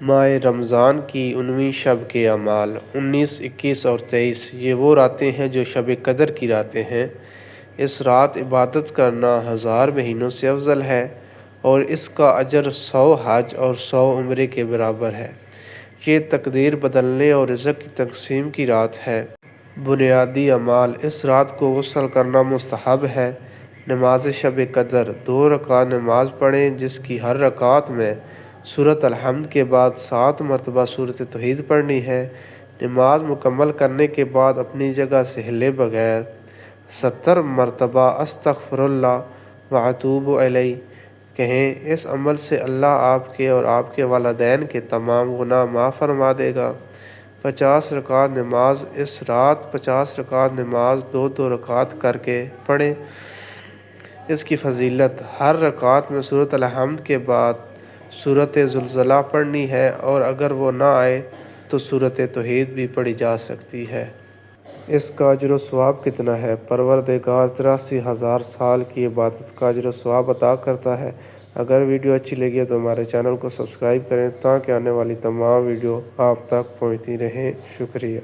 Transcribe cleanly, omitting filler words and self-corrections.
ماہ رمضان کی 19 شب کے اعمال 19، 21 اور 23 یہ وہ راتیں ہیں جو شب قدر کی راتیں ہیں۔ اس رات عبادت کرنا 1000 مہینوں سے افضل ہے اور اس کا اجر 100 حج اور 100 عمرے کے برابر ہے۔ یہ تقدیر بدلنے اور رزق کی تقسیم کی رات ہے۔ بنیادی اعمال: اس رات کو غسل کرنا مستحب ہے۔ نماز شب قدر: 2 رکعت نماز پڑھیں جس کی ہر رکعت میں سورۃ الحمد کے بعد 7 مرتبہ سورۃ توحید پڑھنی ہے۔ نماز مکمل کرنے کے بعد اپنی جگہ سے ہلے بغیر 70 مرتبہ استغفر اللہ و اتوب الیہ کہیں۔ اس عمل سے اللہ آپ کے اور آپ کے والدین کے تمام گناہ معاف فرما دے گا۔ 50 رکعت نماز: اس رات 50 رکعت نماز 2 رکعت کر کے پڑھیں۔ اس کی فضیلت: ہر رکعت میں سورۃ الحمد کے بعد سورۃ زلزلہ پڑھنی ہے اور اگر وہ نہ آئے تو سورۃ توحید بھی پڑھی جا سکتی ہے۔ اس کا اجر و ثواب کتنا ہے؟ پروردگار 83,000 سال کی عبادت کا اجر و ثواب عطا کرتا ہے۔ اگر ویڈیو اچھی لگی ہے تو ہمارے چینل کو سبسکرائب کریں تاکہ آنے والی تمام ویڈیو آپ تک پہنچتی رہیں۔ شکریہ۔